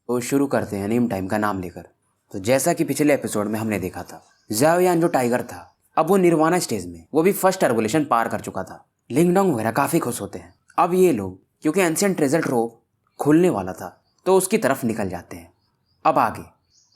तो शुरू करते हैं नीम टाइम का नाम लेकर। तो जैसा कि पिछले एपिसोड में हमने देखा था, ज़ाओ यान जो टाइगर था अब वो निर्वाणा स्टेज में, वो भी फर्स्ट टर्बुलेशन पार कर चुका था। लिंगडोंग वगैरह काफ़ी खुश होते हैं। अब ये लोग क्योंकि एंशिएंट ट्रेजर ट्रोव खुलने वाला था तो उसकी तरफ निकल जाते हैं। अब आगे,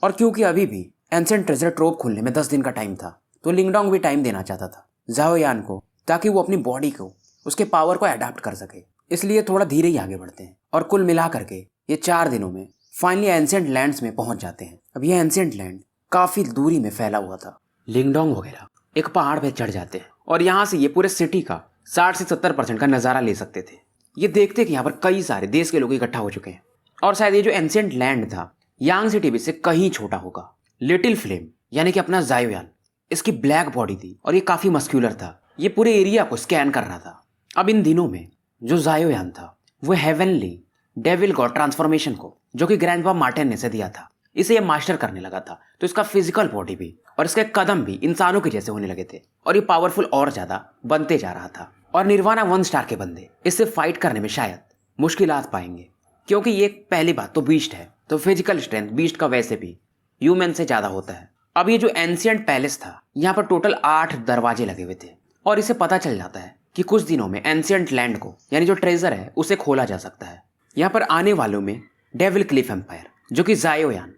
और क्योंकि अभी भी एंशिएंट ट्रेजर ट्रोव खुलने में 10 दिन का टाइम था तो लिंगडोंग भी टाइम देना चाहता था ज़ाओ यान को, ताकि वो अपनी बॉडी को, उसके पावर को अडाप्ट कर सके। इसलिए थोड़ा धीरे ही आगे बढ़ते हैं और कुल मिला करके ये 4 दिनों में फाइनली एंशिएंट लैंड्स में पहुंच जाते हैं। अब ये एंशिएंट लैंड काफी दूरी में फैला हुआ था। लिंगडोंग वगैरह एक पहाड़ पे चढ़ जाते हैं और यहाँ से ये पूरे सिटी का 60 से 70% का नज़ारा ले सकते थे। ये देखते कि यहाँ पर कई सारे देश के लोग इकट्ठा हो चुके हैं और शायद ये जो एंशिएंट लैंड था यांग सिटी भी से कहीं छोटा होगा। लिटिल फ्लेम यानी कि अपना ज़ाओ यान, इसकी ब्लैक बॉडी थी और ये काफ़ी मस्क्यूलर था। ये पूरे एरिया को स्कैन कर रहा था। अब इन दिनों में जो ज़ाओ यान था वो हेवनली डेविल गॉड ट्रांसफॉर्मेशन को, जो कि ग्रैंडपा मार्टिन ने से दिया था, इसे ये मास्टर करने लगा था। तो इसका फिजिकल बॉडी भी और इसके कदम भी इंसानों के जैसे होने लगे थे और ये पावरफुल और ज़्यादा बनते जा रहा था। और निर्वाणा 1 स्टार के बंदे इससे फाइट करने में शायद मुश्किलात पाएंगे, क्योंकि ये पहली बात तो बीस्ट है, तो फिजिकल स्ट्रेंथ बीस्ट का वैसे भी ह्यूमन से ज़्यादा होता है। अब ये जो एंशिएंट पैलेस था, यहाँ पर टोटल 8 दरवाजे लगे हुए थे और इसे पता चल जाता है कि कुछ दिनों में एंशिएंट लैंड को, यानी जो ट्रेजर है, उसे खोला जा सकता है। यहाँ पर आने वालों में डेविल क्लिफ एम्पायर, जो कि ज़ाओ यान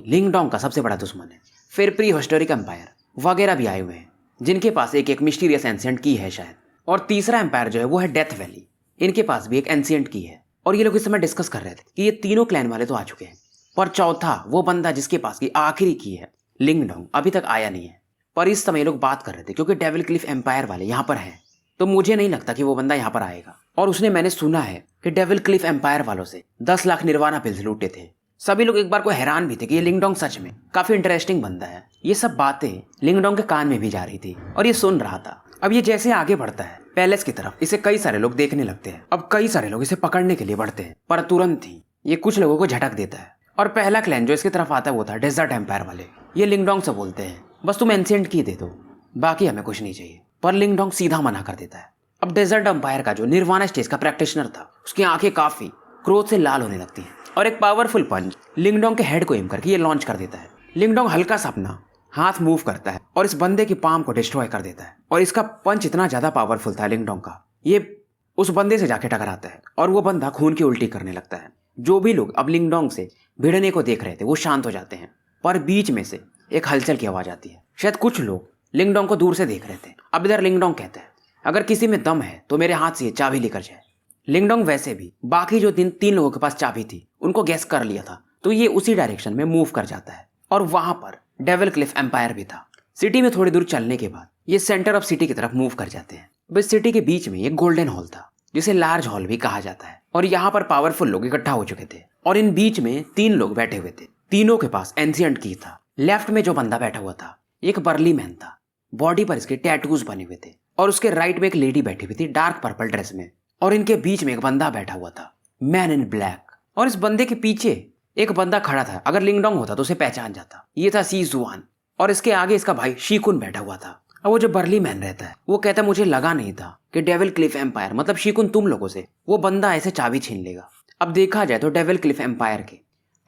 लिंगडोंग का सबसे बड़ा दुश्मन है, फिर प्री हिस्टोरिक एम्पायर वगैरह भी आए हुए हैं, जिनके पास एक एक मिस्टीरियस एंशिएंट की है शायद। और तीसरा एम्पायर जो है वो है डेथ वैली, इनके पास भी एक एंशिएंट की है। और ये लोग इस समय डिस्कस कर रहे थे कि ये तीनों क्लैन वाले तो आ चुके हैं, पर चौथा वो बंदा जिसके पास की आखिरी की है, लिंगडोंग, अभी तक आया नहीं है। पर इस समय ये लोग बात कर रहे थे क्योंकि डेविल क्लिफ एम्पायर वाले यहाँ पर हैं, तो मुझे नहीं लगता कि वो बंदा यहाँ पर आएगा। और उसने, मैंने सुना है कि डेविल क्लिफ एम्पायर वालों से 10 लाख निर्वाणा पिल्स लूटे थे। सभी लोग एक बार को हैरान भी थे कि ये लिंगडोंग सच में काफी इंटरेस्टिंग बंदा है। ये सब बातें लिंगडोंग के कान में भी जा रही थी और ये सुन रहा था। अब ये जैसे आगे बढ़ता है पैलेस की तरफ, इसे कई सारे लोग देखने लगते हैं। अब कई सारे लोग इसे पकड़ने के लिए बढ़ते हैं, पर तुरंत ही ये कुछ लोगों को झटक देता है। और पहला क्लैन जो इसकी तरफ आता है वो था डेजर्ट एम्पायर वाले। ये लिंगडोंग से बोलते हैं बस तुम एंशिएंट की दे दो, बाकी हमें कुछ नहीं चाहिए। पर लिंगडोंग सीधा मना कर देता है। अब डेजर्ट एम्पायर का जो निर्वाणा स्टेज का प्रैक्टिशनर था, उसकी आंखें काफी क्रोध से लाल होने लगती हैं और एक पावरफुल पंच लिंगडोंग के हेड को एम करके ये लॉन्च कर देता है। लिंगडोंग हल्का सा अपना हाथ मूव करता है और इस बंदे की पाम को डिस्ट्रॉय कर देता है। और इसका पंच इतना ज्यादा पावरफुल था लिंगडोंग का, ये उस बंदे से जाके टकराता है और वो बंदा खून की उल्टी करने लगता है। जो भी लोग अब लिंगडोंग से भिड़ने को देख रहे थे वो शांत हो जाते हैं, पर बीच में से एक हलचल की आवाज आती है। शायद कुछ लोग लिंगडोंग को दूर से देख रहे थे। अब इधर लिंगडोंग कहता है अगर किसी में दम है तो मेरे हाथ से ये चाबी लेकर जाए। लिंगडोंग वैसे भी बाकी जो 3 लोगों के पास चाबी थी उनको गैस कर लिया था, तो ये उसी डायरेक्शन में मूव कर जाता है और वहां पर डेविल क्लिफ एम्पायर भी था। सिटी में थोड़ी दूर चलने के बाद ये सेंटर ऑफ सिटी की तरफ मूव कर जाते हैं। बस सिटी के बीच में एक गोल्डन हॉल था, जिसे लार्ज हॉल भी कहा जाता है, और यहाँ पर पावरफुल लोग इकट्ठा हो चुके थे और इन बीच में 3 लोग बैठे हुए थे। तीनों के पास एंशिएंट की था। लेफ्ट में जो बंदा बैठा हुआ था एक बर्ली मैन था, बॉडी पर इसके टैटूज बने हुए थे, और उसके राइट में एक लेडी बैठी हुई थी डार्क पर्पल ड्रेस में, और इनके बीच में एक बंदा बैठा हुआ था, मैन इन ब्लैक। और इस बंदे के पीछे एक बंदा खड़ा था, अगर लिंगडोंग होता तो उसे पहचान जाता। ये था सी जुआन, और इसके आगे इसका भाई शीकुन बैठा हुआ था। अब वो जो बर्ली मैन रहता है वो कहता मुझे लगा नहीं था कि डेविल क्लिफ एम्पायर मतलब शीकुन तुम लोगों से वो बंदा ऐसे चाबी छीन लेगा। अब देखा जाए तो डेविल क्लिफ एम्पायर के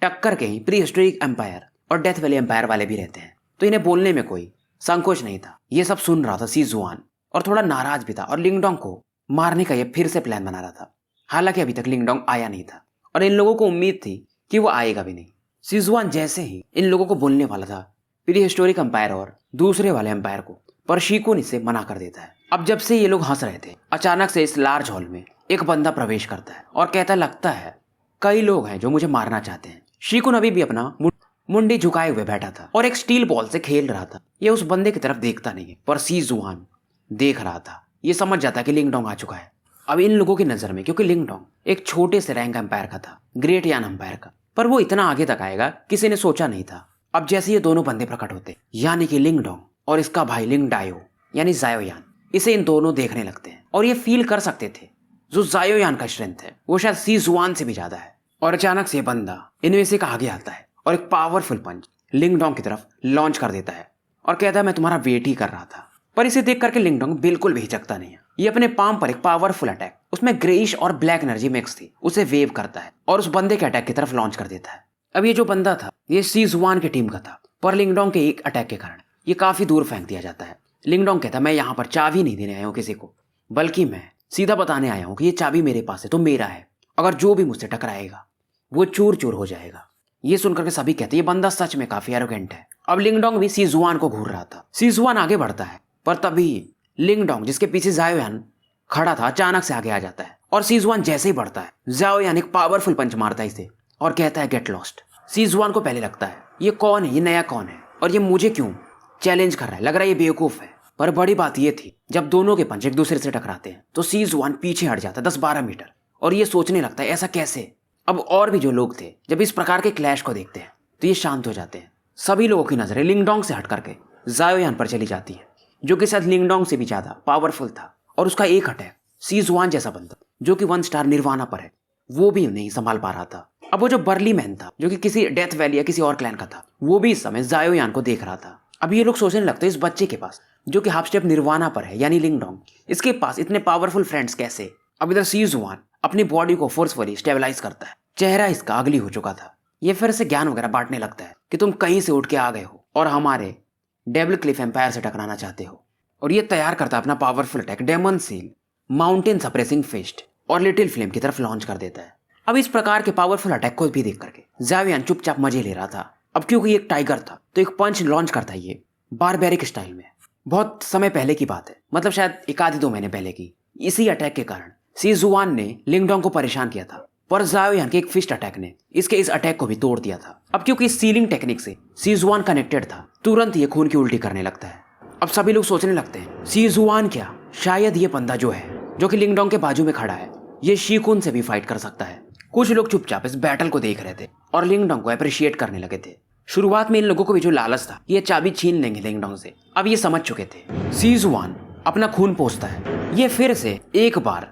टक्कर के ही प्री हिस्टोरिक एम्पायर और डेथ वैली एम्पायर वाले भी रहते हैं, तो इन्हें बोलने में कोई संकोच नहीं था। ये सब सुन रहा था सी जुआन, और थोड़ा नाराज भी था, और लिंगडोंग को मारने का ये फिर से प्लान बना रहा था। हालांकि अभी तक लिंगडोंग आया नहीं था और इन लोगों को उम्मीद थी कि वो आएगा भी नहीं। सिजुआन जैसे ही इन लोगों को बोलने वाला था प्री हिस्टोरिक एम्पायर और दूसरे वाले एम्पायर को, पर शीकुन इसे मना कर देता है। अब जब से ये लोग हंस रहे थे, अचानक से इस लार्ज हॉल में एक बंदा प्रवेश करता है और कहता लगता है कई लोग हैं जो मुझे मारना चाहते हैं। शीकुन अभी भी अपना मुंडी झुकाए हुए बैठा था और एक स्टील बॉल से खेल रहा था। ये उस बंदे की तरफ देखता नहीं है, पर सी जुआन देख रहा था। ये समझ जाता कि लिंगडोंग आ चुका है। अब इन लोगों की नजर में, क्योंकि लिंगडोंग एक छोटे से रैंक एम्पायर का था, ग्रेट यान एम्पायर का, पर वो इतना आगे तक आएगा किसी ने सोचा नहीं था। अब जैसे ये दोनों बंदे प्रकट होते, यानी कि लिंगडोंग और इसका भाई लिंगडायो यानी ज़ाओ यान, इसे इन दोनों देखने लगते हैं और ये फील कर सकते थे जो ज़ाओ यान का स्ट्रेंथ है वो शायद सी जुआन से भी ज्यादा है। और अचानक से बंदा इनमें से आगे आता है और एक पावरफुल पंच लिंगडोंग की तरफ लॉन्च कर देता है और कहता है मैं तुम्हारा वेट ही कर रहा था। पर इसे देख करके लिंगडोंग बिल्कुल भी हिचकता नहीं है। ये अपने पाम पर एक पावरफुल अटैक, उसमें ग्रेइश और ब्लैक एनर्जी मिक्स थी, उसे वेव करता है और उस बंदे के अटैक की तरफ लॉन्च कर देता है। अब ये जो बंदा था ये सीजुआन की टीम का था, पर लिंगडोंग के एक अटैक के कारण ये काफी दूर फेंक दिया जाता है। लिंगडोंग कहता मैं यहाँ पर चाबी नहीं देने आया हूँ किसी को, बल्कि मैं सीधा बताने आया हूँ कि ये चाबी मेरे पास है तो मेरा है, अगर जो भी मुझसे टकराएगा वो चूर चूर हो जाएगा। ये सुनकर के सभी कहते ये बंदा सच में काफी एरोगेंट है। अब लिंगडोंग भी सीजुआन को घूर रहा था। सीजुआन आगे बढ़ता है, पर तभी लिंगडोंग जिसके पीछे जाओयान खड़ा था अचानक से आगे आ जाता है, और सीजुआन जैसे ही बढ़ता है जाओयान एक पावरफुल पंच मारता है इसे और कहता है गेट लॉस्ट। सीजुआन को पहले लगता है ये कौन है, ये नया कौन है और ये मुझे क्यों चैलेंज कर रहा है, लग रहा है ये बेवकूफ है। पर बड़ी बात ये थी जब दोनों के पंच एक दूसरे से टकराते हैं तो सीजुआन पीछे हट जाता है 10-12 मीटर, और ये सोचने लगता है ऐसा कैसे। अब और भी जो लोग थे जब इस प्रकार के क्लैश को देखते हैं तो ये शांत हो जाते हैं। सभी लोगों की नजरें लिंगडोंग से हट करके जाओयान पर चली जाती है, जो कि शायद लिंगडोंग से भी ज्यादा पावरफुल था, और उसका एक अटैक सीजुआन जैसा बंदा जो कि 1 स्टार निर्वाणा पर है वो भी नहीं संभाल पा रहा था। अब वो जो बर्ली मैन था जो कि किसी डेथ वैली या किसी और क्लैन का था वो भी इस समय जाओयान को देख रहा था। अब ये लोग सोचने लगते हैं इस बच्चे के पास जो कि हाफ स्टेप निर्वाणा पर है यानी लिंगडोंग, इसके पास इतने पावरफुल फ्रेंड्स कैसे। अब इधर सीजुआन अपनी बॉडी को फोर्सफुली स्टेबलाइज करता है, चेहरा इसका अगली हो चुका था। ये फिर से ज्ञान वगैरह बांटने लगता है कि तुम कहीं से उठ के आ गए हो और हमारे डेविल क्लिफ एम्पायर से टकराना चाहते हो, और ये तैयार करता है अपना powerful attack demon seal, mountain suppressing fist और लिटिल फ्लेम की तरफ लॉन्च कर देता है। अब इस प्रकार के पावरफुल अटैक को भी देख करके जाओयान चुपचाप मजे ले रहा था। अब क्योंकि ये एक टाइगर था तो एक पंच लॉन्च करता है ये बारबेरिक स्टाइल में। बहुत समय पहले की बात है, मतलब शायद 1-2 महीने पहले की। इसी अटैक के कारण सीजुआन ने लिंगडोंग को परेशान किया था, पर जाओयान के एक फिस्ट अटैक ने इसके इस अटैक को भी तोड़ दिया था। अब क्योंकि इस सीलिंग टेक्निक से सीजुआन कनेक्टेड था, तुरंत ये खून की उल्टी करने लगता है। अब सभी लोग सोचने लगते हैं सीजुआन क्या, शायद ये बंदा जो है जो कि लिंगडोंग के बाजू में खड़ा है ये शीकुन से भी फाइट कर सकता है। कुछ लोग चुपचाप इस बैटल को देख रहे थे और लिंगडोंग को अप्रिशिएट करने लगे थे। शुरुआत में इन लोगों को भी जो लालच था ये चाबी छीन लेंगे लिंगडोंग से, अब ये समझ चुके थे। सीजुआन अपना खून पोंछता है, ये फिर से एक बार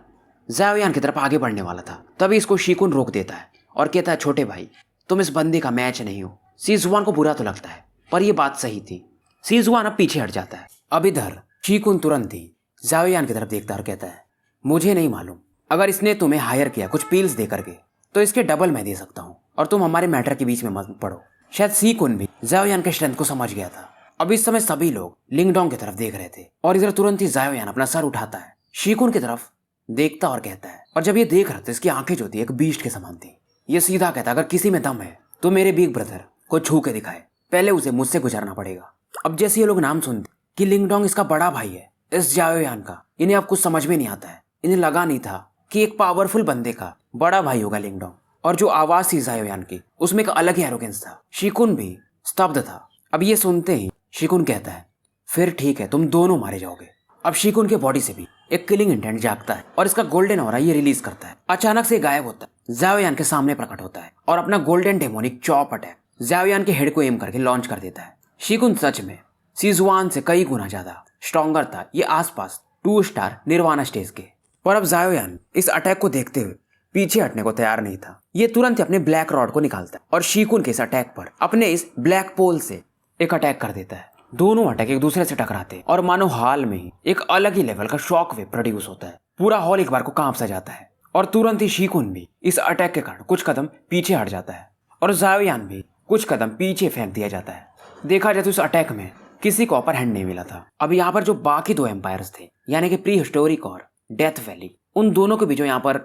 जाओयान की तरफ आगे बढ़ने वाला था, तभी इसको शीकुन रोक देता है और कहता है छोटे भाई तुम इस बंदे का मैच नहीं हो। सीजुआन को बुरा तो लगता है पर यह बात सही थी। सीजुआन अब पीछे हट जाता है। अब इधर शीकुन तुरंत ही जाओयान की तरफ देखता और कहता है मुझे नहीं मालूम, अगर इसने तुम्हें हायर किया कुछ पील्स दे करके तो इसके डबल मैं दे सकता हूँ, और तुम हमारे मैटर के बीच में मत पड़ो। शायद शीकुन भी जाओयान के स्ट्रेंथ को समझ गया था। अब इस समय सभी लोग लिंगडोंग की तरफ देख रहे थे, और इधर तुरंत ही जाओयान अपना सर उठाता है, शीकुन की तरफ देखता और कहता है, और जब ये देख रहा था इसकी आंखें जो थी एक बीस्ट के समान थी। ये सीधा कहता अगर किसी में दम है तो मेरे बिग ब्रदर को छू के दिखाए, पहले उसे मुझसे गुजरना पड़ेगा। अब जैसे ये लोग नाम सुनते कि लिंगडोंग इसका बड़ा भाई है इस जाओयान का, इन्हें अब कुछ समझ में नहीं आता है। इन्हें लगा नहीं था कि एक पावरफुल बंदे का बड़ा भाई होगा लिंगडोंग, और जो आवाज थी जाओयान की उसमें एक अलग ही एरोगेंस था। शीकुन भी स्तब्ध था। अब ये सुनते ही शीकुन कहता है फिर ठीक है तुम दोनों मारे जाओगे। अब शीकुन के बॉडी से भी एक किलिंग इंटेंट जागता है और इसका गोल्डन ऑरा ये रिलीज करता है। अचानक से गायब होता है, जाओयान के सामने प्रकट होता है और अपना गोल्डन डेमोनिक चॉप अटैक जाओयान के हेड को एम करके लॉन्च कर देता है। शीकुन सच में सीजुआन से कई गुना ज्यादा स्ट्रॉन्गर था, ये आसपास 2 स्टार निर्वाणा स्टेज के। पर अब जाओयान इस अटैक को देखते हुए पीछे हटने को तैयार नहीं था। ये तुरंत ही अपने ब्लैक रॉड को निकालता है और शीकुन के इस अटैक पर अपने इस ब्लैक पोल से एक अटैक कर देता है। दोनों अटैक एक दूसरे से टकराते हैं और मानो हॉल में ही एक अलग ही लेवल का शॉक वेव प्रोड्यूस होता है। पूरा हॉल एक बार को कांप सा जाता है और तुरंत ही शीकुन भी इस अटैक के कारण कुछ कदम पीछे हट जाता है और जाओयान भी कुछ कदम पीछे फेंक दिया जाता है। देखा जाए तो इस अटैक में किसी को अपर हैंड नहीं मिला था। अब यहाँ पर जो बाकी 2 एम्पायर्स थे यानी कि प्री हिस्टोरिक और डेथ वैली, उन दोनों के बीच यहाँ पर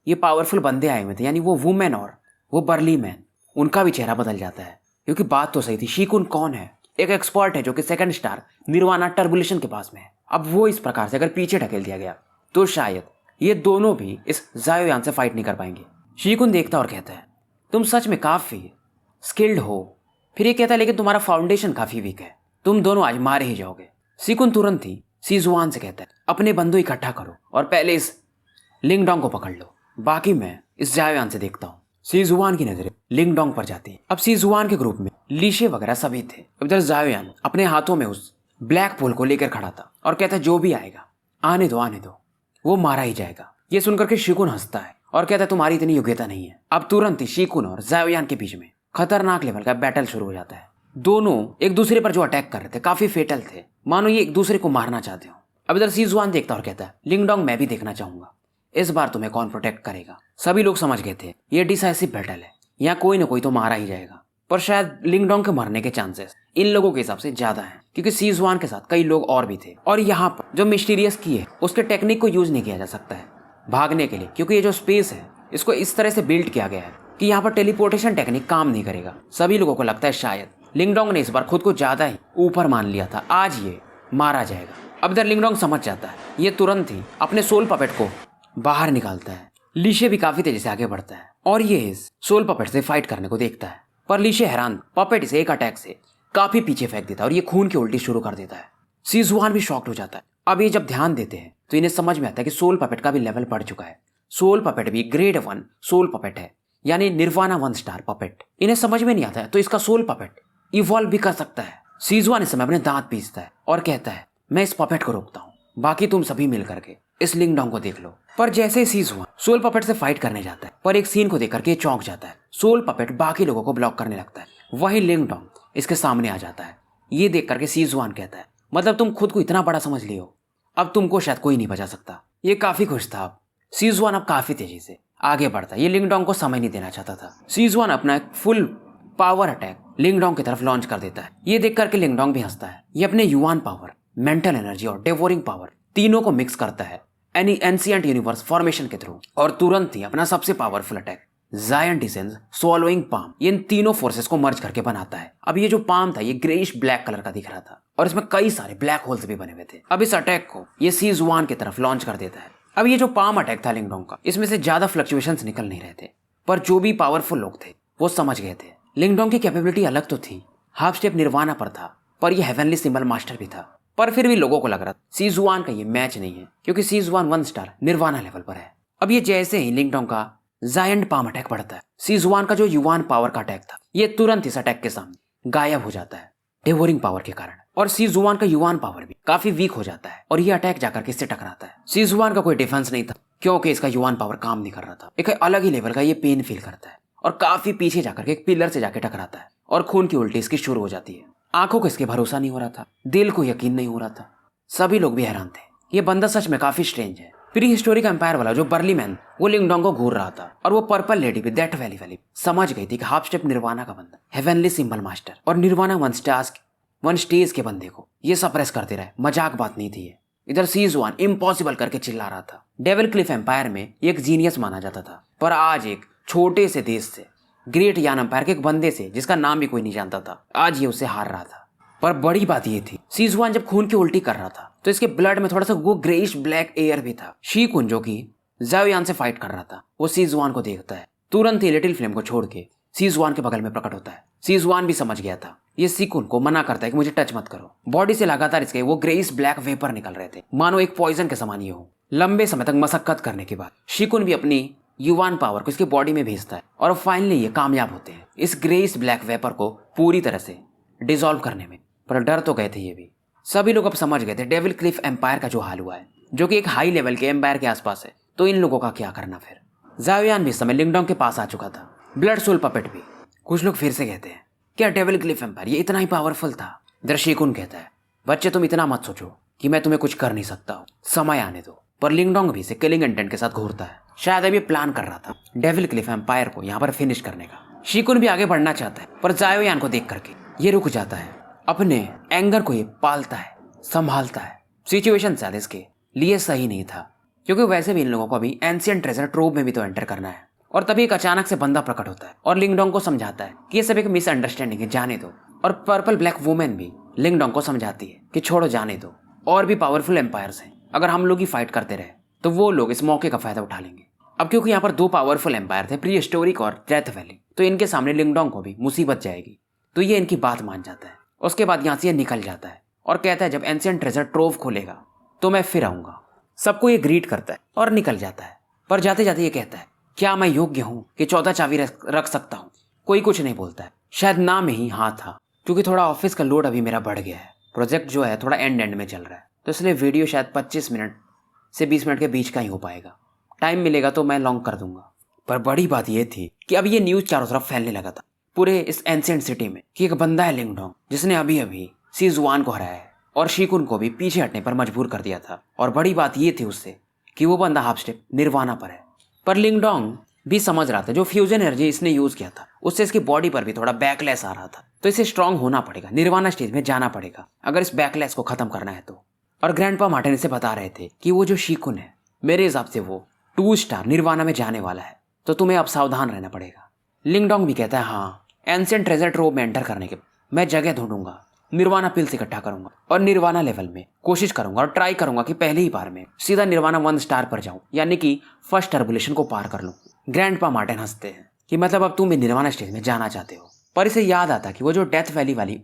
ये पावरफुल बंदे आए हुए थे, यानी वो वुमेन और वो बर्ली मैन, उनका भी चेहरा बदल जाता है। क्योंकि बात तो सही थी, शीकुन कौन है, एक एक्सपर्ट है जो कि 2 स्टार निर्वाणा टर्बुलेशन के पास में है। अब वो इस प्रकार से अगर पीछे ढकेल दिया गया तो शायद ये दोनों भी इस जाओयान से फाइट नहीं कर पाएंगे। शीकुन देखता और कहता है तुम सच में काफी स्किल्ड हो। फिर ये कहता है लेकिन तुम्हारा फाउंडेशन काफी वीक है, तुम दोनों आज मारे ही जाओगे। शीकुन तुरंत ही सीजुआन से कहता है अपने बंदूक इकट्ठा करो और पहले इस लिंगडोंग को पकड़ लो, बाकी मैं इस जाओयान से देखता हूँ। सीजुआन की नजरें लिंगडोंग पर जाती है। अब सीजुआन के ग्रुप में लीशे वगैरह सभी थे। इधर जाओयान अपने हाथों में उस ब्लैक पोल को लेकर खड़ा था और कहता है जो भी आएगा आने दो, वो मारा ही जाएगा। ये सुनकर के शीकुन हंसता है और कहता है तुम्हारी इतनी योग्यता नहीं है। अब तुरंत ही शीकुन और जाओयान के बीच में खतरनाक लेवल का बैटल शुरू हो जाता है। दोनों एक दूसरे पर जो अटैक कर रहे थे काफी फेटल थे, मानो ये एक दूसरे को मारना चाहते हो। अब इधर सीजुआन देखता और कहता है लिंगडोंग मैं भी देखना चाहूंगा, इस बार तुम्हें कौन प्रोटेक्ट करेगा। सभी लोग समझ गए थे ये डिसाइसिव बैटल है, यहाँ कोई ना कोई तो मारा ही जाएगा। पर शायद लिंगडोंग के मरने के चांसेस इन लोगों के हिसाब से ज्यादा हैं, क्योंकि सीजुआन के साथ कई लोग और भी थे। और यहाँ पर जो मिस्टीरियस की है उसके टेक्निक को यूज नहीं किया जा सकता है भागने के लिए, क्योंकि ये जो स्पेस है इसको इस तरह से बिल्ड किया गया है कि यहाँ पर टेलीपोर्टेशन टेक्निक काम नहीं करेगा। सभी लोगों को लगता है शायद लिंगडोंग ने इस बार खुद को ज्यादा ही ऊपर मान लिया था, आज ये मारा जाएगा। अब इधर लिंगडोंग समझ जाता है, ये तुरंत ही अपने सोल पपेट को बाहर निकालता है। लीशे भी काफी तेजी से आगे बढ़ता है और ये इस सोल पपेट से फाइट करने को देखता है, पर लीशे हैरान पपेट इसे एक अटैक से काफी पीछे फेंक देता है और ये खून की उल्टी शुरू कर देता है। सीजुआन भी शॉक्ड हो जाता है। अब ये जब ध्यान देते हैं तो इन्हें समझ में आता है कि सोल पपेट का भी लेवल बढ़ चुका है। सोल पपेट भी ग्रेड 1 सोल पपेट है, यानी निर्वाणा 1 स्टार पपेट। इन्हें समझ में नहीं आता है तो इसका सोल पपेट इवॉल्व भी कर सकता है। सीजुआन इस समय अपने दांत पीसता है और कहता है, मैं इस पपेट को रोकता हूँ, बाकी तुम सभी मिल करके इस लिंगडोंग को देख लो। पर जैसे ही सीजुआन सोल पपेट से फाइट करने जाता है, पर एक सीन को देख करके चौंक जाता है। सोल पपेट बाकी लोगों को ब्लॉक करने लगता है, वही लिंगडोंग इसके सामने आ जाता है। ये देख करके सीजुआन कहता है, मतलब तुम खुद को इतना बड़ा समझ लियो, अब तुमको शायद कोई नहीं बचा सकता। ये काफी खुश था। अब सीजुआन अब काफी तेजी से आगे बढ़ता है, ये लिंगडोंग को समय नहीं देना चाहता था। सीजुआन अपना एक फुल पावर अटैक लिंगडोंग की तरफ लॉन्च कर देता है। ये देख करके लिंगडोंग भी हंसता है। ये अपने युवान पावर, मेंटल एनर्जी और डेवोरिंग पावर तीनों को मिक्स करता है एंशिएंट यूनिवर्स फॉर्मेशन के थ्रू, और तुरंत ही अपना सबसे powerful attack giant essence swallowing palm इन तीनों फोर्सेस को मर्ज करके बनाता है। अब ये जो पाम था ये ग्रेइश ब्लैक कलर का दिख रहा था और इसमें कई सारे ब्लैक होल्स भी बने हुए थे। अब इस अटैक को ये सीजुआन की तरफ लॉन्च कर देता है। अब ये जो पाम अटैक था लिंगडोंग का, इसमें से ज्यादा फ्लक्चुएशंस निकल नहीं रहे थे, पर जो भी पावरफुल लोग थे वो समझ गए थे लिंगडोंग की कैपेबिलिटी अलग तो थी, हाफ स्टेप निर्वाणा पर था, पर ये हेवनली सिंबल मास्टर भी था। पर फिर भी लोगों को लग रहा सीजुआन का ये मैच नहीं है, क्योंकि सीजुआन 1 स्टार निर्वाणा लेवल पर है। अब ये जैसे ही लिंगडोंग का जायंट पाम अटैक बढ़ता है, सीजुआन का जो युवान पावर का अटैक था ये तुरंत इस अटैक के सामने गायब हो जाता है डेवोरिंग पावर के कारण, और सीजुआन का युवान पावर भी काफी वीक हो जाता है और ये अटैक जाकर किससे टकराता है। सीजुआन का कोई डिफेंस नहीं था, क्योंकि इसका युवान पावर काम नहीं कर रहा था। एक अलग ही लेवल का ये पेन फील करता है और काफी पीछे जाकर के एक पिलर से जाके टकराता है और खून की उल्टी इसकी शुरू हो जाती है। आंखों को इसके भरोसा नहीं हो रहा था, दिल को यकीन नहीं हो रहा था, सभी लोग भी हैरान थे। ये बंदा सच में काफी स्ट्रेंज है। प्री हिस्टोरिक एम्पायर वाला जो बर्ली मैन वो लिंगडोंग को घूर रहा था, और वो पर्पल लेडी भी दैट वैली वाली समझ गई थी कि हाफ स्टेप निर्वाणा का बंदा हेवनली सिंबल मास्टर और निर्वाणा 1 स्टेज के बंदे को ये सप्रेस करते रहे। मजाक बात नहीं थी ये। इधर सीजुआन इम्पॉसिबल करके चिल्ला रहा था। डेविल क्लिफ एम्पायर में एक जीनियस माना जाता था, पर आज एक छोटे से देश से, ग्रेट यान एम्पायर के एक बंदे से जिसका नाम भी कोई नहीं जानता था, आज ये उससे हार रहा था। पर बड़ी बात ये थी, सीजुआन जब खून की उल्टी कर रहा था तो इसके ब्लड में थोड़ा सा वो ग्रेइश ब्लैक एयर भी था। शीकुन जो कि ज़ाओयान से फाइट कर रहा था, वो सीजुआन को देखता है, तुरंत ही लिटिल फ्लेम को छोड़ के सीजुआन के बगल में प्रकट होता है। सीजुआन भी समझ गया था। ये शीकुन को मना करता है कि मुझे टच मत करो। बॉडी से लगातार इसके वो ग्रेइश ब्लैक वेपर निकल रहे थे, मानो एक पॉइजन के समान ये हो। लंबे समय तक मशक्कत करने के बाद शीकुन भी अपनी युवान पावर को इसकी बॉडी में भेजता है और फाइनली ये कामयाब होते हैं इस ग्रेइश ब्लैक वेपर को पूरी तरह से डिसॉल्व करने में। पर डर तो गए थे ये भी। सभी लोग अब समझ गए थे डेविल क्लिफ एम्पायर का जो हाल हुआ है, जो कि एक हाई लेवल के एम्पायर के आसपास है, तो इन लोगों का क्या करना फिर। ज़ाओयान भी इस समय लिंगडोंग के पास आ चुका था, ब्लड सोल पपेट भी। कुछ लोग फिर से कहते हैं, क्या डेविल क्लिफ एम्पायर ये इतना ही पावरफुल था? दर्शिकुन कहता है, बच्चे तुम इतना मत सोचो कि मैं तुम्हें कुछ कर नहीं सकता हूँ, समय आने दो। पर लिंगडोंग भी इसे किलिंग इंटेंट के साथ घूरता है, शायद अभी प्लान कर रहा था डेविल क्लिफ एम्पायर को यहाँ पर फिनिश करने का। शीकुन भी आगे बढ़ना चाहता है, पर ज़ाओयान को देख करके ये रुक जाता है। अपने एंगर को ये पालता है, संभालता है। सिचुएशन शायद इसके लिए सही नहीं था, क्योंकि वैसे भी इन लोगों को अभी एंशिएंट ट्रेजर ट्रोव में भी तो एंटर करना है। और तभी एक अचानक से बंदा प्रकट होता है और लिंगडोंग को समझाता है कि ये सब एक मिसअंडरस्टैंडिंग है, जाने दो। और पर्पल ब्लैक वुमेन भी लिंगडोंग को समझाती है कि छोड़ो, जाने दो, और भी पावरफुल एम्पायर्स हैं, अगर हम लोग ही फाइट करते रहे तो वो लोग इस मौके का फायदा उठा लेंगे। अब क्योंकि यहाँ पर 2 पावरफुल एम्पायर थे, प्री हिस्टोरिक और डेथ वैली, तो इनके सामने लिंगडोंग को भी मुसीबत जाएगी। तो ये इनकी बात मान जाता है। उसके बाद यहाँ से ये निकल जाता है और कहता है जब एंशिएंट ट्रेजर ट्रोव खोलेगा तो मैं फिर आऊंगा। सबको ये ग्रीट करता है और निकल जाता है। पर जाते जाते ये कहता है, क्या मैं योग्य हूँ कि 14 चाबी रख सकता हूँ? कोई कुछ नहीं बोलता है। शायद ना में ही हाँ था, क्योंकि थोड़ा ऑफिस का लोड अभी मेरा बढ़ गया है। प्रोजेक्ट जो है थोड़ा एंड में चल रहा है, तो इसलिए वीडियो शायद 25 मिनट से 20 मिनट के बीच का ही हो पाएगा। टाइम मिलेगा तो मैं लॉन्ग कर दूंगा। पर बड़ी बात यह थी कि अब ये न्यूज़ चारों तरफ फैलने लगा था पूरे इस एंशिएंट सिटी में कि एक बंदा है लिंगडोंग, जिसने अभी अभी सीजुआन को हराया है और शीकुन को भी पीछे हटने पर मजबूर कर दिया था। और बड़ी बात ये थी उससे कि वो बंदा हाफ स्टेप निर्वाणा पर है। पर लिंगडोंग भी समझ रहा था जो फ्यूजन एनर्जी इसने यूज किया था उससे इसकी बॉडी पर भी थोड़ा बैकलैश आ रहा था, तो इसे स्ट्रांग होना पड़ेगा, निर्वाणा स्टेज में जाना पड़ेगा अगर इस बैकलैश को खत्म करना है तो। और ग्रैंडपा मार्टिन इसे बता रहे थे कि वो जो शीकुन है मेरे हिसाब से वो 2 स्टार निर्वाणा में जाने वाला है, तो तुम्हें अब सावधान रहना पड़ेगा। लिंगडोंग भी कहता है हाँ, एंशिएंट ट्रेजर ट्रोव में एंटर करने के मैं जगह ढूंढूंगा, निर्वाणा पिल्स इकट्ठा करूंगा और निर्वाणा लेवल में कोशिश करूंगा और ट्राई करूंगा कि पहले ही बार में सीधा निर्वाणा 1 स्टार पर जाऊं, यानी कि फर्स्ट टर्बुलेशन को पार कर लूं। ग्रैंडपा मार्टिन हंसते हैं कि मतलब अब तुम भी निर्वाणा स्टेज में जाना चाहते हो। पर इसे याद आता कि वो जो डेथ वैली वाली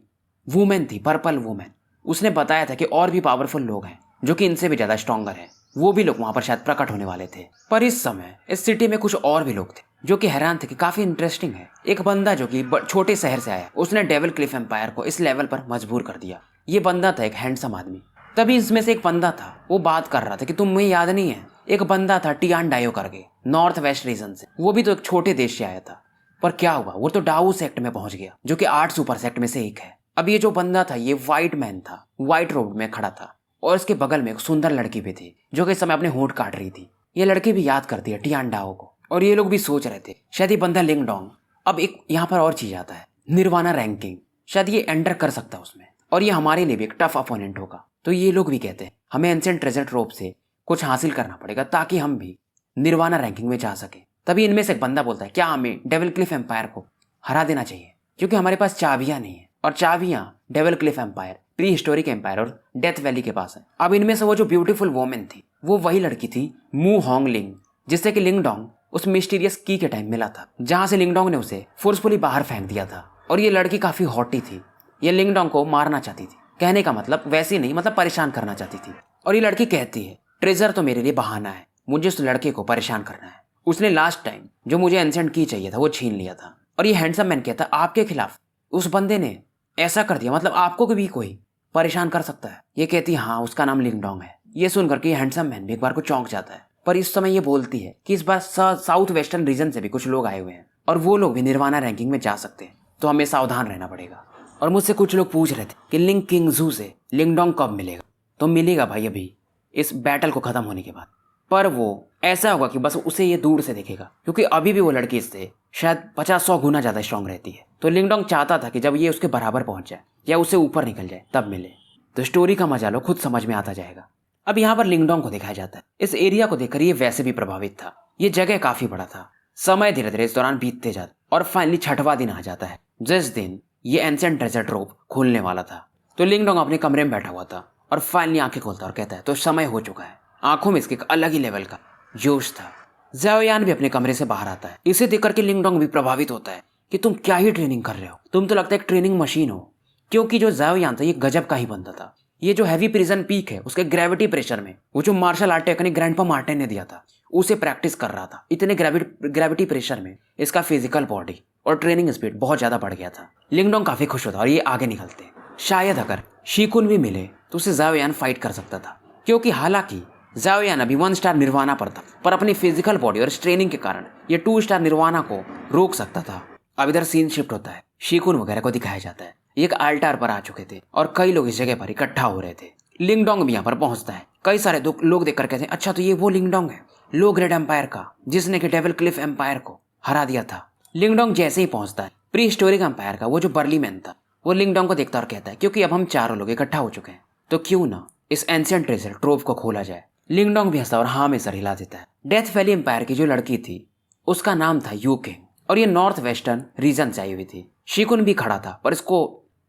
वुमेन थी, पर्पल वुमेन, उसने बताया था कि और भी पावरफुल लोग हैं जो कि इनसे भी ज्यादा स्ट्रॉन्गर है, वो भी लोग वहां पर शायद प्रकट होने वाले थे। पर इस समय इस सिटी में कुछ और भी लोग थे जो कि हैरान थे कि काफी इंटरेस्टिंग है। एक बंदा जो कि छोटे शहर से आया, उसने डेविल क्लिफ एम्पायर को इस लेवल पर मजबूर कर दिया। ये बंदा था एक हैंडसम आदमी। तभी इसमें से एक बंदा था, वो बात कर रहा था कि तुम्हें याद नहीं है, एक बंदा था टियान डायो करके, नॉर्थ वेस्ट रीजन से, वो भी तो एक छोटे देश से आया था। पर क्या हुआ, वो तो डाउ सेक्ट में पहुंच गया जो कि 8 सुपर सेक्ट में से एक है। अब ये जो बंदा था ये व्हाइट मैन था, व्हाइट रोड में खड़ा था और इसके बगल में एक सुंदर लड़की भी थी जो कि इस समय अपने होंठ काट रही थी। ये लड़की भी याद करती है टियान डाओ को और ये लोग भी सोच रहे थे शायद ये बंदा लिंगडोंग। अब एक यहाँ पर और चीज आता है, निर्वाणा रैंकिंग, शायद ये एंटर कर सकता है उसमें और ये हमारे लिए भी एक टफ अपोनेंट होगा। तो ये लोग भी कहते हैं हमें एंशिएंट ट्रेजर ट्रोव से कुछ हासिल करना पड़ेगा ताकि हम भी निर्वाणा रैंकिंग में जा सके। तभी इनमें से एक बंदा बोलता है क्या हमें डेविल क्लिफ एम्पायर को हरा देना चाहिए, क्योंकि हमारे पास चाबियां नहीं है और चाबियां devil cliff empire, prehistoric empire और डेथ वैली के पास है। अब इनमें से वो जो ब्यूटीफुल वोमेन थी वो वही लड़की थी मू होंग लिंग, जिससे कि लिंगडोंग उस मिस्टीरियस की के टाइम मिला था जहां से लिंगडोंग ने उसे फोर्सफुली बाहर फेंक दिया था। और ये लड़की काफी हॉटी थी, ये लिंगडोंग को मारना चाहती थी, कहने का मतलब वैसे नहीं, मतलब परेशान करना चाहती थी। और ये लड़की कहती है ट्रेजर तो मेरे लिए बहाना है, मुझे उस लड़के को परेशान करना है, उसने लास्ट टाइम जो मुझे एंशिएंट की चाहिए था वो छीन लिया था। और ये हैंडसम मैन कहता है आपके खिलाफ उस बंदे ने ऐसा कर दिया, मतलब आपको भी कोई परेशान कर सकता है। ये कहती है हाँ उसका नाम लिंगडोंग है। ये सुनकर के हैंडसम मैन भी एक बार को चौंक जाता है। पर इस समय ये बोलती है कि इस बार साउथ वेस्टर्न रीजन से भी कुछ लोग आए हुए हैं और वो लोग भी निर्वाणा रैंकिंग में जा सकते हैं, तो हमें सावधान रहना पड़ेगा। और मुझसे कुछ लोग पूछ रहे थे कि लिंग किंगजू से लिंगडोंग कब मिलेगा, तो मिलेगा भाई अभी इस बैटल को खत्म होने के बाद। पर वो ऐसा होगा कि बस उसे ये दूर से देखेगा, क्योंकि अभी भी वो लड़की इससे शायद 50-100 गुना ज्यादा स्ट्रांग रहती है। तो लिंगडोंग चाहता था कि जब ये उसके बराबर पहुंच जाए या उससे ऊपर निकल जाए तब मिले। तो स्टोरी का मजा लो, खुद समझ में आता जाएगा। अब यहाँ पर लिंगडोंग को दिखाया जाता है। इस एरिया को देखकर ये वैसे भी प्रभावित था, ये जगह काफी बड़ा था। समय धीरे धीरे इस दौरान बीतते जाता और फाइनली 6वां दिन आ जाता है जिस दिन ये एंशिएंट ट्रेजर ट्रोव खोलने वाला था। तो लिंगडोंग अपने कमरे में बैठा हुआ था और फाइनली आंखें खोलता और कहता है तो समय हो चुका है। आंखों में इसके एक अलग ही लेवल का जोश था। ज़ाओयान भी अपने कमरे से बाहर आता है। इसे देख करके लिंगडोंग भी प्रभावित होता है कि तुम क्या ही ट्रेनिंग कर रहे हो, तुम तो लगता है एक ट्रेनिंग मशीन हो। क्योंकि जो ज़ाओयान था ये गजब का ही बंदा था। ये जो हैवी प्रिजन पीक है उसके ग्रेविटी प्रेशर में वो जो martial art technique grandpa Martin ने दिया था उसे प्रैक्टिस कर रहा था। इतने ग्रेविटी प्रेशर में इसका फिजिकल बॉडी और ट्रेनिंग स्पीड बहुत ज्यादा बढ़ गया था। लिंगडोंग काफी खुश होता और ये आगे निकलते। शायद अगर शीकुन भी मिले तो उसे ज़ाओयान फाइट कर सकता था, क्योंकि हालांकि ज़ाओयान अभी 1 स्टार निर्वाणा पर था, पर अपनी फिजिकल बॉडी और ट्रेनिंग के कारण ये 2 स्टार निर्वाणा को रोक सकता था। अब इधर सीन शिफ्ट होता है, शीकुन वगैरह को दिखाया जाता है। एक अल्टार पर आ चुके थे और कई लोग इस जगह पर इकट्ठा हो रहे थे। लिंगडोंग भी यहाँ पर पहुंचता है। कई सारे लोग देखकर कहते हैं अच्छा तो ये वो लिंगडोंग है लो ग्रेड एम्पायर का जिसने कि डेविल क्लिफ एम्पायर को हरा दिया था। लिंगडोंग जैसे ही पहुंचता है प्री हिस्टोरिक एम्पायर का वो जो बर्ली मैन था वो लिंगडोंग को देखता और कहता है क्योंकि अब हम 4 लोग इकट्ठा हो चुके हैं तो क्यों ना इस एंशिएंट ट्रेजर ट्रोव को खोला जाए। लिंगडोंग भी हंसता और हाँ में सर हिला देता है। डेथ वैली एम्पायर की जो लड़की थी उसका नाम था यू किंग और ये नॉर्थ वेस्टर्न रीजन से आई हुई थी। शीकुन भी खड़ा था पर इसको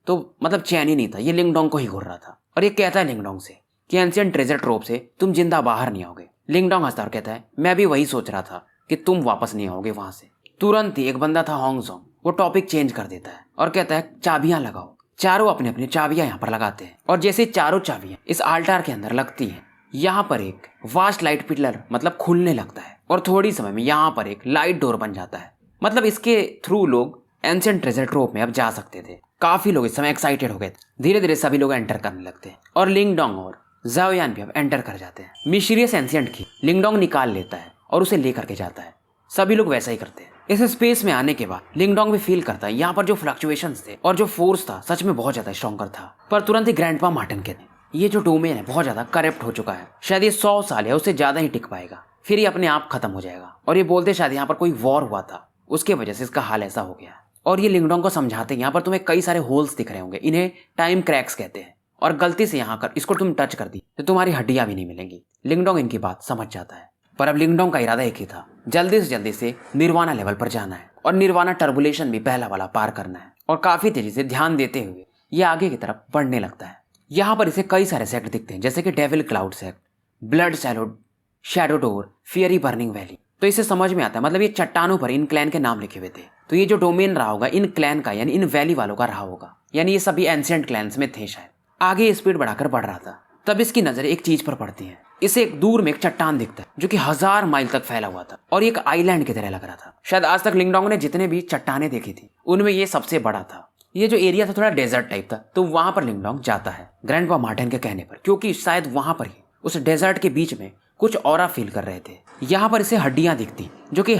तो मतलब चैन ही नहीं था, ये लिंगडोंग को ही घूर रहा था और ये कहता है लिंगडोंग से कि एंशिएंट ट्रेजर ट्रोव से तुम जिंदा बाहर नहीं आओगे। लिंगडोंग हंसता और कहता है मैं भी वही सोच रहा था कि तुम वापस नहीं आओगे वहां से। तुरंत ही एक बंदा था होंगजोंग, वो टॉपिक चेंज कर देता है और कहता है चाबियां लगाओ। चारों अपने अपने चाबियां यहाँ पर लगाते हैं और जैसे चारों चाबियां इस आल्टार के अंदर लगती हैं यहाँ पर एक वास्ट लाइट पिलर मतलब खुलने लगता है और थोड़ी समय में यहाँ पर एक लाइट डोर बन जाता है। मतलब इसके थ्रू लोग एंशिएंट ट्रेजर ट्रोव में अब जा सकते थे। काफी लोग इस समय एक्साइटेड हो गए थे। धीरे धीरे सभी लोग एंटर करने लगते हैं और लिंगडोंग और ज़ाओयान भी अब एंटर कर जाते हैं। मिस्टीरियस एंशिएंट की लिंगडोंग निकाल लेता है और उसे लेकर के जाता है। सभी लोग वैसा ही करते हैं। इस स्पेस में आने के बाद लिंगडोंग भी फील करता है यहाँ पर जो फ्लक्चुएशंस थे और जो फोर्स था सच में बहुत ज्यादा स्ट्रॉन्गर था। पर तुरंत ही ग्रैंडपा मार्टिन कहते हैं ये जो डोमेन है बहुत ज्यादा करप्ट हो चुका है, शायद ये 100 साल या उससे ज्यादा ही टिक पाएगा। फिर ये अपने आप खत्म हो जाएगा। और ये बोलते शायद यहाँ पर कोई वॉर हुआ था, उसके वजह से इसका हाल ऐसा हो गया। और ये लिंगडोंग को समझाते हैं यहाँ पर तुम्हें कई सारे होल्स दिख रहे होंगे, इन्हें टाइम क्रैक्स कहते हैं, और गलती से यहाँ कर इसको तुम टच कर दी तो तुम्हारी हड्डियां भी नहीं मिलेंगी। लिंगडोंग इनकी बात समझ जाता है, पर अब लिंगडोंग का इरादा एक ही था, जल्दी से निर्वाणा लेवल पर जाना है और निर्वाणा टर्बुलेशन भी पहला वाला पार करना है। और काफी तेजी से ध्यान देते हुए ये आगे की तरफ बढ़ने लगता है। यहाँ पर इसे कई सारे सेक्ट दिखते हैं, जैसे कि devil cloud sect, blood shadow door, fiery burning valley. तो इसे समझ में आता है, मतलब ये चट्टानों पर इन क्लैन के नाम लिखे हुए थे, तो ये जो डोमेन रहा होगा इन क्लैन का, यानी इन वैली वालों का रहा होगा, यानी ये सभी एंशिएंट क्लैंस में थे शायद। आगे स्पीड बढ़ाकर बढ़ रहा था, तब इसकी नजर एक चीज पर पड़ती है। इसे एक दूर में एक चट्टान दिखता है जो कि 1000 माइल तक फैला हुआ था और एक आइलैंड की तरह लग रहा था। शायद आज तक लिंगडोंग ने जितने भी चट्टाने देखी थी उनमें ये सबसे बड़ा था। ये जो एरिया था थोड़ा डेजर्ट टाइप था, तो वहां पर लिंगडोंग जाता है ग्रैंडपा मार्टिन के कहने पर, क्योंकि शायद वहां पर ही उस डेजर्ट के बीच में कुछ ऑरा फील कर रहे थे। यहाँ पर इसे हड्डियां दिखती जो कि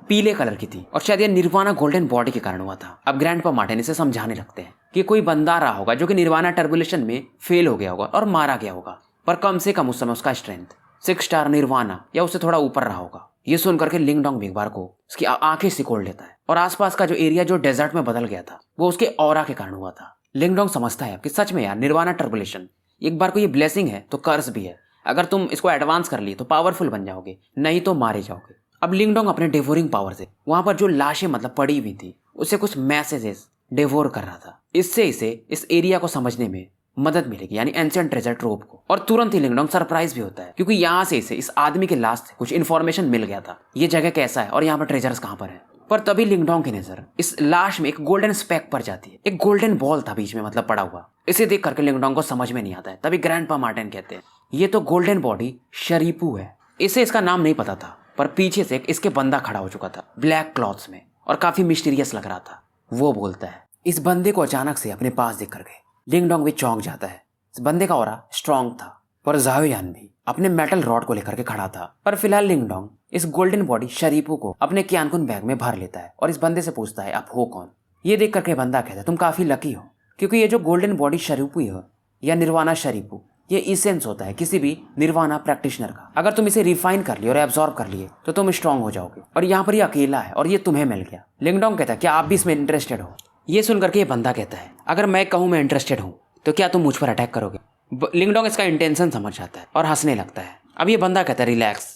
पीले कलर की थी, और शायद ये निर्वाणा गोल्डन बॉडी के कारण हुआ था। अब ग्रैंडपा मार्टिन इसे समझाने लगते हैं कि कोई बंदा रहा होगा जो कि निर्वाणा टर्बुलेशन में फेल हो गया होगा और मारा गया होगा, पर कम से कम उस समय उसका स्ट्रेंथ 6 स्टार निर्वाणा या उससे थोड़ा ऊपर रहा होगा। ये सुन करके लिंगडोंग भी एक बार को उसकी आंखें सिकोड़ लेता है, और आसपास का जो एरिया जो डेजर्ट में बदल गया था वो उसके ऑरा के कारण हुआ था। लिंगडोंग समझता है कि सच में यार निर्वाणा टर्बुलेशन एक बार को ये ब्लेसिंग है तो कर्स भी है। अगर तुम इसको एडवांस कर लिए तो पावरफुल बन जाओगे, नहीं तो मारे जाओगे। अब लिंगडोंग अपने डेवोरिंग पावर से वहां पर जो लाशें मतलब पड़ी हुई थी उसे कुछ मैसेजेस डेवोर कर रहा था। इससे इसे इस एरिया को समझने में मदद मिलेगी, यानी एंशिएंट ट्रेजर ट्रोव को। और तुरंत ही लिंगडोंग सरप्राइज भी होता है, क्योंकि यहाँ से इसे इस आदमी के लाश से कुछ इन्फॉर्मेशन मिल गया था, ये जगह कैसा है और यहाँ पर ट्रेजर्स कहाँ पर है। पर तभी लिंगडोंग की नजर इस लाश में एक गोल्डन स्पेक पर जाती है। एक गोल्डन बॉल था बीच में मतलब पड़ा हुआ। इसे देख करके लिंगडोंग को समझ में नहीं आता है। तभी ग्रैंडपा मार्टिन कहते हैं ये तो गोल्डन बॉडी शरीपू है। इसे इसका नाम नहीं पता था, पर पीछे से इसके बंदा खड़ा हो चुका था ब्लैक क्लॉथ्स में और काफी मिस्टीरियस लग रहा था। वो बोलता है, इस बंदे को अचानक से अपने पास देख करके लिंगडोंग भी चौंक जाता है। इस बंदे का ऑरा स्ट्रांग था, पर ज़ाओयान भी अपने मेटल रॉड को लेकर के खड़ा था। पर फिलहाल लिंगडोंग इस गोल्डन बॉडी शरीफू को अपने क्यानकुन बैग में भर लेता है और इस बंदे से पूछता है आप हो कौन। ये देख करके बंदा कहता है तुम काफी लकी हो, क्योंकि ये जो गोल्डन बॉडी शरीफू है या निर्वाणा शरीफू, ये इसेंस होता है किसी भी निर्वाणा प्रैक्टिशनर का। अगर तुम इसे रिफाइन कर लिए और एब्जॉर्ब कर लिए तो तुम स्ट्रांग हो जाओगे, और यहाँ पर ये अकेला है और ये तुम्हें मिल गया। लिंगडोंग कहता है क्या आप भी इसमें इंटरेस्टेड हो। ये सुन करके ये बंदा कहता है अगर मैं कहूँ मैं इंटरेस्टेड हूँ तो क्या तुम मुझ पर अटैक करोगे। लिंगडोंग इसका इंटेंशन समझ जाता है और हंसने लगता है। अब ये बंदा कहता है रिलैक्स,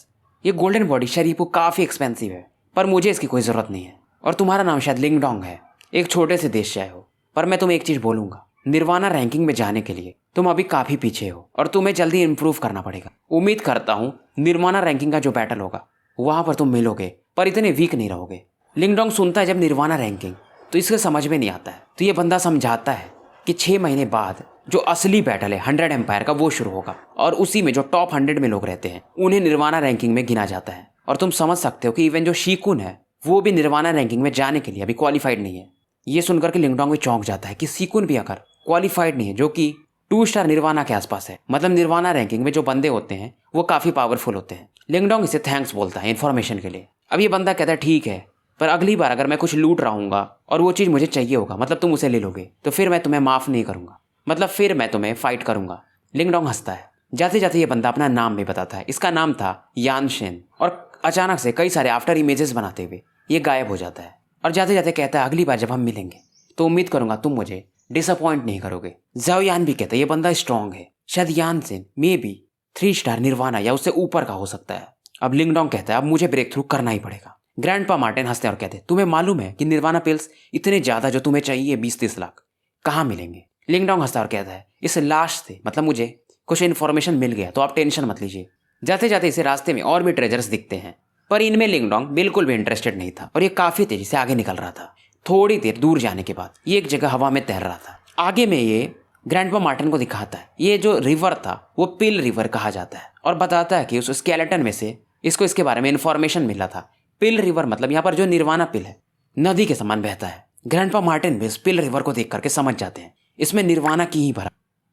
ये गोल्डन बॉडी शरीफू काफी एक्सपेंसिव है, पर मुझे इसकी कोई जरूरत नहीं है, और तुम्हारा नाम शायद लिंगडोंग है, एक छोटे से देश से आए हो। पर मैं तुम्हें एक चीज बोलूंगा, निर्वाणा रैंकिंग में जाने के लिए तुम अभी काफी पीछे हो और तुम्हें जल्दी इंप्रूव करना पड़ेगा। उम्मीद करता हूँ निर्वाणा रैंकिंग का जो बैटल होगा वहां पर तुम मिलोगे, पर इतने वीक नहीं रहोगे। लिंगडोंग सुनता है जब निर्वाणा रैंकिंग, तो इसके समझ में नहीं आता है। तो ये बंदा समझाता है कि 6 महीने बाद जो असली बैटल है 100 एम्पायर का वो शुरू होगा, और उसी में जो टॉप 100 में लोग रहते हैं उन्हें निर्वाणा रैंकिंग में गिना जाता है। और तुम समझ सकते हो कि इवन जो शीकुन है वो भी निर्वाणा रैंकिंग में जाने के लिए अभी क्वालिफाइड नहीं है। ये सुनकर के लिंगडोंग भी चौंक जाता है कि शीकुन भी अगर क्वालिफाइड नहीं है, जो कि 2 स्टार निर्वाणा के आसपास है, मतलब निर्वाणा रैंकिंग में जो बंदे होते हैं वो काफी पावरफुल होते हैं। लिंगडोंग इसे थैंक्स बोलता है इन्फॉर्मेशन के लिए। अब ये बंदा कहता है ठीक है, पर अगली बार अगर मैं कुछ लूट रहा हूँगा और वो चीज़ मुझे चाहिए होगा, मतलब तुम उसे ले लोगे, तो फिर मैं तुम्हें माफ़ नहीं करूँगा, मतलब फिर मैं तुम्हें फाइट करूँगा। लिंगडोंग हंसता है। जाते जाते ये बंदा अपना नाम भी बताता है। इसका नाम था यान शेन। और अचानक से कई सारे आफ्टर इमेजेस बनाते हुए ये गायब हो जाता है और जाते जाते कहता है अगली बार जब हम मिलेंगे तो उम्मीद करूँगा तुम मुझे डिसअपॉइंट नहीं करोगे। ज़ाओयान भी कहता है ये बंदा स्ट्रांग है, शायद यान Shane may be 3 star nirvana या उससे ऊपर का हो सकता है। अब लिंगडोंग कहता है अब मुझे ब्रेक थ्रू करना ही पड़ेगा। ग्रैंडपा मार्टिन हंसते और कहते तुम्हें मालूम है कि निर्वाणा पिल्स इतने ज्यादा जो तुम्हें चाहिए 20-30 लाख कहाँ मिलेंगे। लिंगडोंग हंसता और कहता है इस लाश से मतलब मुझे कुछ इन्फॉर्मेशन मिल गया, तो आप टेंशन मत लीजिए। जाते जाते इसे रास्ते में और भी ट्रेजर्स दिखते हैं, पर इनमें लिंगडोंग बिल्कुल भी इंटरेस्टेड नहीं था और ये काफी तेजी से आगे निकल रहा था। थोड़ी देर दूर जाने के बाद ये एक जगह हवा में तैर रहा था। आगे में ये ग्रैंडपा मार्टिन को दिखाता है ये जो रिवर था वो पिल रिवर कहा जाता है, और बताता है कि उस स्केलेटन में से इसको इसके बारे में इन्फॉर्मेशन मिला था। पिल रिवर मतलब यहाँ पर जो निर्वाणा पिल है नदी के समान बहता है। ग्रैंडपा मार्टिन भी इस पिल रिवर को देख करके समझ जाते हैं इसमें निर्वाणा की ही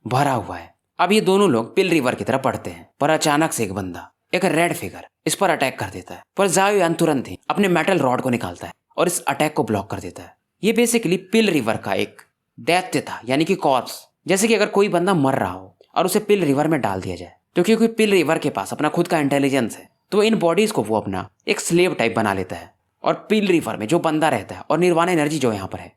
भरा हुआ है। अब ये दोनों लोग पिल रिवर की तरफ बढ़ते हैं, पर अचानक से एक बंदा, एक रेड फिगर इस पर अटैक कर देता है। पर ज़ाओयान तुरंत ही अपने मेटल रॉड को निकालता है और इस अटैक को ब्लॉक कर देता है। ये बेसिकली पिल रिवर का एक दैत्य था, यानी कि कॉर्प्स। जैसे कि अगर कोई बंदा मर रहा हो और उसे पिल रिवर में डाल दिया जाए, तो क्योंकि पिल रिवर के पास अपना खुद का इंटेलिजेंस है तो इन बॉडीज को वो अपना एक स्लेव टाइप बना लेता है। और पील रिवर में जो बंदा रहता है और निर्वाणा एनर्जी जो यहाँ पर है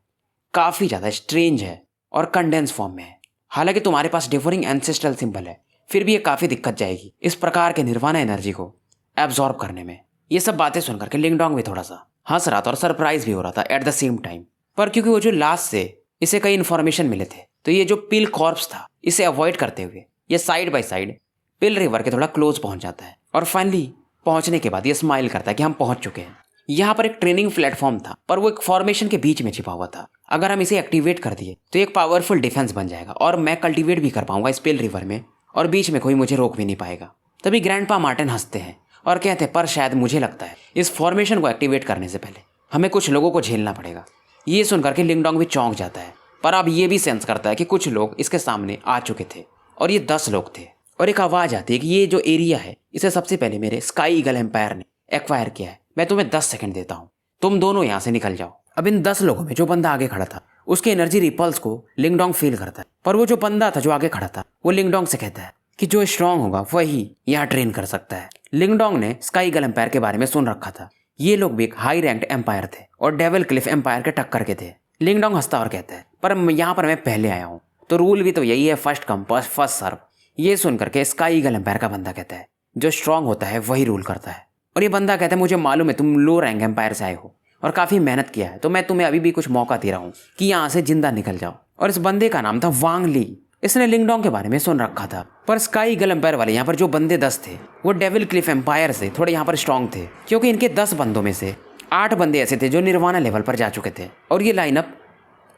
काफ़ी ज़्यादा स्ट्रेंज है और कंडेंस फॉर्म में है। हालांकि तुम्हारे पास डिफरिंग एंसेस्ट्रल सिंबल है, फिर भी ये काफ़ी दिक्कत जाएगी इस प्रकार के निर्वाणा एनर्जी को एब्जॉर्ब करने में। ये सब बातें सुनकर के लिंगडोंग भी थोड़ा सा हंस रहा था और सरप्राइज भी हो रहा था एट द सेम टाइम। पर क्योंकि वो जो लास्ट से इसे कई इन्फॉर्मेशन मिले थे, तो ये जो पिल कॉर्प्स था इसे अवॉइड करते हुए ये side by side pill river के थोड़ा क्लोज पहुंच जाता है। और फाइनली पहुंचने के बाद ये स्माइल करता है कि हम पहुंच चुके हैं। यहाँ पर एक ट्रेनिंग प्लेटफॉर्म था, पर वो एक फॉर्मेशन के बीच में छिपा हुआ था। अगर हम इसे एक्टिवेट कर दिए तो एक पावरफुल डिफेंस बन जाएगा और मैं कल्टीवेट भी कर पाऊंगा इस पिल रिवर में, और बीच में कोई मुझे रोक भी नहीं पाएगा। तभी ग्रैंडपा मार्टिन हंसते हैं और कहते हैं, पर शायद मुझे लगता है इस फॉर्मेशन को एक्टिवेट करने से पहले हमें कुछ लोगों को झेलना पड़ेगा। ये सुनकर के लिंगडोंग भी चौंक जाता है, पर अब ये भी सेंस करता है कि कुछ लोग इसके सामने आ चुके थे और ये 10 लोग थे। और एक आवाज़ आती है कि ये जो एरिया है इसे सबसे पहले मेरे स्काई ईगल एम्पायर ने एक्वायर किया है। मैं तुम्हें 10 सेकंड देता हूँ, तुम दोनों यहाँ से निकल जाओ। अब इन 10 लोगों में जो बंदा आगे खड़ा था उसके एनर्जी रिपल्स को लिंगडोंग फील करता है, पर वो जो बंदा था जो आगे खड़ा था वो लिंगडोंग से कहता है कि जो स्ट्रांग होगा वही यहाँ ट्रेन कर सकता है। लिंगडोंग ने स्काई ईगल एम्पायर के बारे में सुन रखा था। ये लोग भी एक हाई रैंक्ड एम्पायर थे और डेविल क्लिफ एम्पायर के टक्कर के थे। लिंगडोंग हंसता और कहता है, पर यहाँ पर मैं पहले आया हूँ, तो रूल भी तो यही है, फर्स्ट कम फर्स्ट सर्व। ये सुन करके स्काई ईगल एम्पायर का बंदा कहता है, जो स्ट्रांग होता है वही रूल करता है। और ये बंदा कहता है, मुझे मालूम है तुम लो रैंक एम्पायर से आए हो और काफ़ी मेहनत किया है, तो मैं तुम्हें अभी भी कुछ मौका दे रहा हूँ कि यहाँ से जिंदा निकल जाओ। और इस बंदे का नाम था वांग ली। इसने लिंगडोंग के बारे में सुन रखा था, पर स्काई ईगल एम्पायर वाले यहाँ पर जो बंदे 10 थे वो डेविल क्लिफ एम्पायर से थोड़े यहाँ पर स्ट्रांग थे, क्योंकि इनके 10 बंदों में से 8 बंदे ऐसे थे जो निर्वाणा लेवल पर जा चुके थे। और ये लाइनअप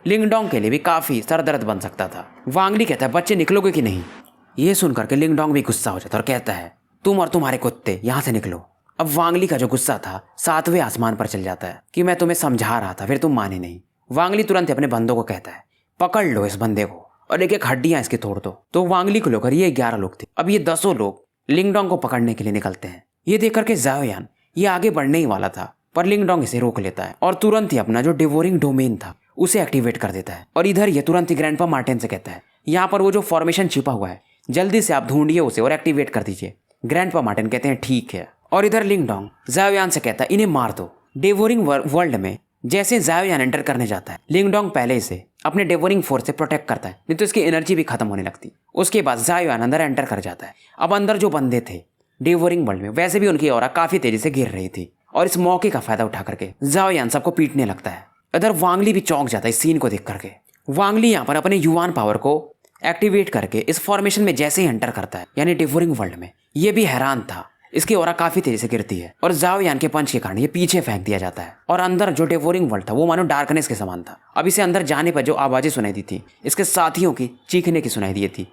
लिंगडोंग के लिए भी काफ़ी सरदर्द बन सकता था। वांग ली कहता है, बच्चे निकलोगे कि नहीं? ये सुनकर के लिंगडोंग भी गुस्सा हो जाता है और कहता है, तुम और तुम्हारे कुत्ते यहाँ से निकलो। अब वांग ली का जो गुस्सा था 7वें आसमान पर चल जाता है कि मैं तुम्हें समझा रहा था, फिर तुम माने नहीं। वांग ली तुरंत अपने बंदों को कहता है, पकड़ लो इस बंदे को और एक एक हड्डियां इसकी तोड़ दो। तो वांग ली को लेकर ये 11 लोग थे। अब ये 10 लोग लिंगडोंग को पकड़ने के लिए निकलते हैं। ये देख करके ज़ाओयान ये आगे बढ़ने ही वाला था, पर लिंगडोंग इसे रोक लेता है और तुरंत ही अपना जो डिवोरिंग डोमेन था उसे एक्टिवेट कर देता है। और इधर ये तुरंत ही ग्रैंडपा मार्टिन से कहता है, यहाँ पर वो जो फॉर्मेशन छिपा हुआ है जल्दी से आप ढूंढिए उसे और एक्टिवेट कर दीजिए। ग्रैंडपा मार्टिन कहते हैं, ठीक है। और इधर लिंगडोंग ज़ाओयान से कहता है, इन्हें मार दो। डेवोरिंग वर्ल्ड में जैसे ज़ाओयान एंटर करने जाता है, लिंगडोंग पहले से अपने डेवोरिंग फोर्स से प्रोटेक्ट करता है, नहीं तो इसकी एनर्जी भी खत्म होने लगती। उसके बाद ज़ाओयान अंदर एंटर कर जाता है। अब अंदर जो बंदे थे डेवोरिंग वर्ल्ड में, वैसे भी उनकी ऑरा काफ़ी तेजी से गिर रही थी और इस मौके का फायदा उठा करके ज़ाओयान सबको पीटने लगता है। इधर वांग ली भी चौंक जाता है इस सीन को देख करके। वांग ली यहाँ पर अपने युवान पावर को एक्टिवेट करके इस फॉर्मेशन में जैसे ही एंटर करता है, यानी डिवोरिंग वर्ल्ड में, ये भी हैरान था। इसकी ऑरा काफी तेजी से गिरती है और ज़ाओयान के पंच के कारण ये पीछे फेंक दिया जाता है। और अंदर जो डिवोरिंग वर्ल्ड था वो मानो डार्कनेस के समान था। अब इसे अंदर जाने पर जो आवाजें सुनाई दी थी इसके साथियों की चीखने की सुनाई दी थी।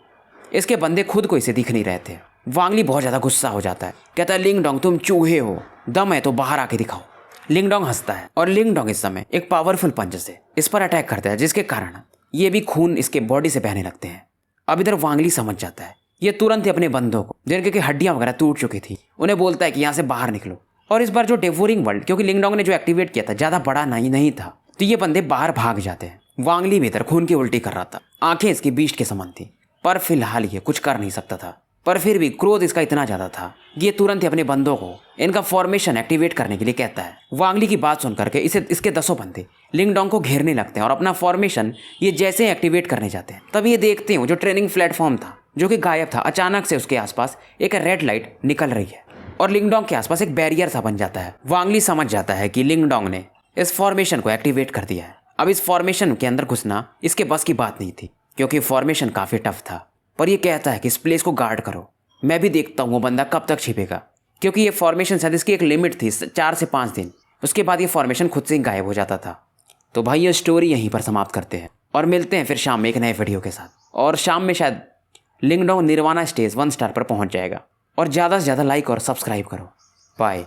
इसके बंदे खुद को इसे दिख नहीं रहे थे। वांग ली बहुत ज्यादा गुस्सा हो जाता है, कहता है, लिंगडोंग तुम चूहे हो, दम है तो बाहर आके दिखाओ। लिंगडोंग हंसता है और लिंगडोंग इस समय एक पावरफुल पंच से इस पर अटैक करता है, जिसके कारण ये भी खून इसके बॉडी से बहने लगते हैं। अब इधर वांग ली समझ जाता है। ये तुरंत ही अपने बंदों को, जिनके की हड्डियां वगैरह टूट चुकी थी, उन्हें बोलता है कि यहाँ से बाहर निकलो। और इस बार जो डेवोरिंग वर्ल्ड, क्योंकि लिंगडोंग ने जो एक्टिवेट किया था ज़्यादा बड़ा नहीं था, तो ये बंदे बाहर भाग जाते हैं। वांग ली भी इधर खून की उल्टी कर रहा था, आंखें इसकी बीस्ट के समान थी, पर फिलहाल ये कुछ कर नहीं सकता था। पर फिर भी क्रोध इसका इतना ज़्यादा था कि ये तुरंत ही अपने बंदों को इनका फॉर्मेशन एक्टिवेट करने के लिए कहता है। वांग ली की बात सुन करके इसके 10 बंदे लिंगडोंग को घेरने लगते हैं और अपना फॉर्मेशन ये जैसे ही एक्टिवेट करने जाते हैं, तब ये देखते हैं जो ट्रेनिंग प्लेटफॉर्म था जो कि गायब था, अचानक से उसके आसपास एक रेड लाइट निकल रही है और लिंगडोंग के आसपास एक बैरियर सा बन जाता है। वांग ली समझ जाता है कि लिंगडोंग ने इस फॉर्मेशन को एक्टिवेट कर दिया है। अब इस फॉर्मेशन के अंदर घुसना इसके बस की बात नहीं थी, क्योंकि फॉर्मेशन काफ़ी टफ था। पर ये कहता है कि इस प्लेस को गार्ड करो, मैं भी देखता हूँ वो बंदा कब तक छिपेगा, क्योंकि ये फॉर्मेशन शायद इसकी एक लिमिट थी 4 से 5 दिन, उसके बाद ये फॉर्मेशन खुद से गायब हो जाता था। तो भाई ये स्टोरी यहीं पर समाप्त करते हैं और मिलते हैं फिर शाम में एक नए वीडियो के साथ। और शाम में शायद लिंगडोंग निर्वाणा स्टेज 1 स्टार पर पहुंच जाएगा। और ज़्यादा से ज़्यादा लाइक और सब्सक्राइब करो। बाय।